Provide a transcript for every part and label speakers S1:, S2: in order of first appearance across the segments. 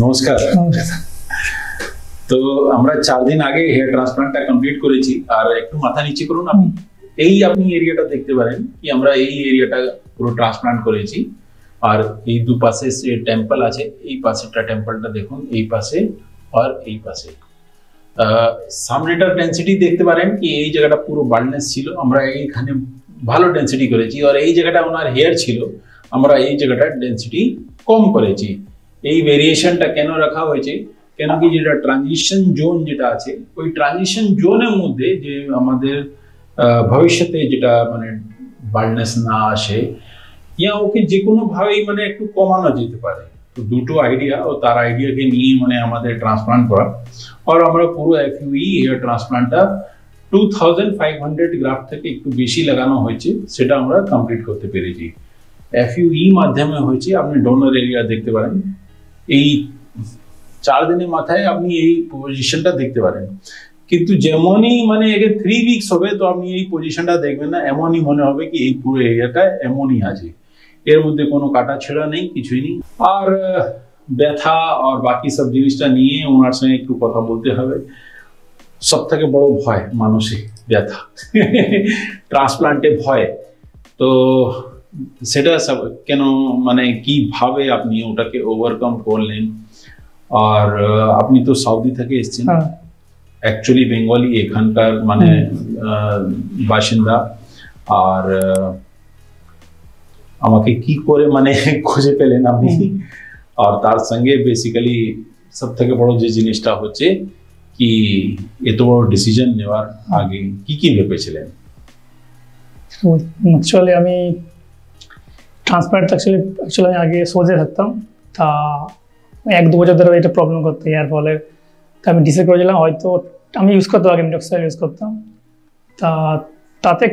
S1: নমস্কার। তো আমরা 4 দিন আগে হেয়ার ট্রান্সপ্লান্টটা কমপ্লিট করেছি। আর একটু মাথা নিচে করুন আপনি। আপনি এরিয়াটা দেখতে পারেন কি আমরা এই এরিয়াটা পুরো ট্রান্সপ্লান্ট করেছি। আর এই দুপাশে যে টেম্পল আছে, এই পাশেরটা টেম্পলটা দেখুন, এই পাশে আর এই পাশে সামনেটার ডেন্সিটি দেখতে পারেন কি এই জায়গাটা পুরো বাল্ডনেস ছিল, আমরা এইখানে ভালো ডেন্সিটি করেছি। আর এই জায়গাটা ওনার হেয়ার ছিল, আমরা এই জায়গাটা ডেন্সিটি কম করেছি। এই ভেরিয়েশনটা কেন রাখা হয়েছে, কেন কি যেটা ট্রানজিশন জোন যেটা আছে, ওই ট্রানজিশন জোনের মধ্যে যে আমাদের ভবিষ্যতে যেটা মানে বাল্ডনেস না আসে, ইয়া ওকে যে কোনো ভাবেই মানে একটু কমানো যেতে পারে। তো দুটো আইডিয়া ও তার আইডিয়াকে নিয়ে মানে আমাদের ট্রান্সপ্লান্ট করা। আর আমরা পুরো FUE হেয়ার ট্রান্সপ্লান্টটা 2500 গ্রাফট থেকে একটু বেশি লাগানো হয়েছে, সেটা আমরা কমপ্লিট করতে পেরেছি। FUE মাধ্যমে হয়েছে, আপনি ডোনার এরিয়া দেখতে পারেন। এই 4 দিনের মাথায় আপনি এই পজিশনটা দেখতে পারেন। কিন্তু যেমনই মানে 3 উইকস হবে তো আপনি এই পজিশনটা দেখবেন না, এমনই মনে হবে কি এই পুরো এরিয়াটা এমনই আছে, এর মধ্যে কোনো কাটা ছেঁড়া নেই, কিছুই নেই। আর ব্যথা আর বাকি সব জিনিসটা নিয়ে ওনার সঙ্গে একটু কথা বলতে হবে। সব থেকে বড় ভয় মানসিক ব্যথা, ট্রান্সপ্লান্টে ভয়। তো সেটা কেন মানে কিভাবে আপনি ওটাকে ওভারকাম করলেন। আর আপনি তো সাউদি থেকে এসেছেন, অ্যাকচুয়ালি বেঙ্গলি এখানকার মানে বাসিন্দা। আর আমাকে কি করে মানে খুঁজে পেলেন আপনি। আর তার সঙ্গে বেসিক্যালি সব থেকে বড় যে জিনিসটা হচ্ছে কি এত বড় ডিসিশন নেওয়ার আগে কি ভেবেছিলেন?
S2: অ্যাকচুয়ালি আমি ট্রান্সপ্লান্ট অ্যাকচুয়ালি আমি আগে সোজে থাকতাম, তা 1-2 বছর ধরে এটা প্রবলেম করতে, এর ফলে আমি ডিসাইড করেছিলাম হয়তো আমি ইউজ করতাম, আগে মিডক্সাইল ইউজ করতাম, তাতে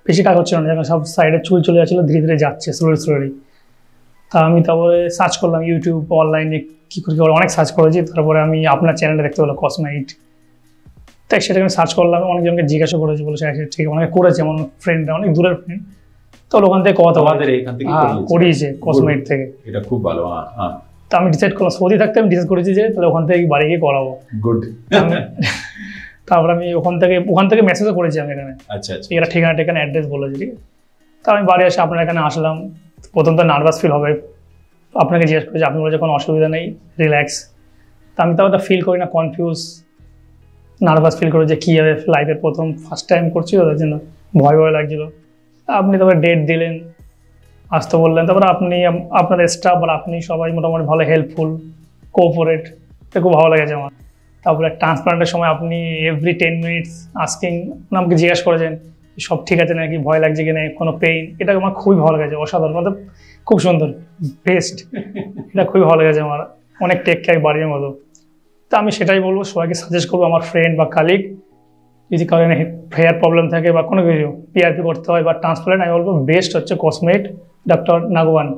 S2: বেশি কাজ হচ্ছিল না, যখন সব সাইডে চুল চলে যাচ্ছিলো, ধীরে ধীরে যাচ্ছে স্লোলি। তা আমি তারপরে সার্চ করলাম ইউটিউব, অনলাইনে কী করে অনেক সার্চ করেছি। তারপরে আমি আপনার চ্যানেলটা দেখতে পেলাম কসমেট, তাই সেটাকে আমি সার্চ করলাম, অনেকজনকে জিজ্ঞাসা করেছি, বলেছে ঠিক অনেকে করেছে, আমার ফ্রেন্ডরা অনেক দূরের ফ্রেন্ড, তো ওখান থেকে কথা করিয়েছে কসমেট থেকে, এটা খুব ভালো। তা আমি ডিসাইড করলাম, সৌদি থাকতে আমি ডিসাইড করেছি যে তাহলে ওখান থেকে বাড়ি গিয়ে করাবো। গুড। তারপর আমি ওখান থেকে মেসেজও করেছি আমি এখানে, আচ্ছা এরা ঠিকানা অ্যাড্রেস বলেছি, ঠিক আছে। তা আমি বাড়ি এসে আপনার এখানে আসলাম। প্রথম তো নার্ভাস ফিল হবে, আপনাকে জিজ্ঞেস করেছি, আপনি বলেছে কোনো অসুবিধা নেই, রিল্যাক্স। তা আমি তাও ওটা ফিল করি না, কনফিউজ নার্ভাস ফিল করে যে কী হবে, লাইফের ফার্স্ট টাইম করছি, ওদের জন্য ভয় লাগছিলো। আপনি তারপরে ডেট দিলেন, আসতে বললেন, তারপরে আপনি আপনার স্টাফ আর আপনি সবাই মোটামুটি ভালো হেল্পফুল, কোঅপারেট, এটা খুব ভালো লেগেছে আমার। তারপরে ট্রান্সপ্লান্টের সময় আপনি এভরি 10 মিনিটস আস্কিং, আমাকে জিজ্ঞেস করেছেন সব ঠিক আছে নাকি, ভয় লাগছে কিনা, কোনো পেইন, এটা আমার খুবই ভালো লেগেছে, অসাধারণ, মানে খুব সুন্দর, বেস্ট, এটা খুবই ভালো লেগেছে আমার, অনেক টেক কেয়ার বাড়ির মতো। তা আমি সেটাই বলবো, সবাইকে সাজেস্ট করবো, আমার ফ্রেন্ড বা কালিগ যদি কারো হেয়ার প্রবলেম থাকে বা কোনো কিছু PRP করতে হয় বা ট্রান্সপ্লান্ট, আমি বলবো বেস্ট হচ্ছে কসমেট, ডক্টর নাগওয়ান।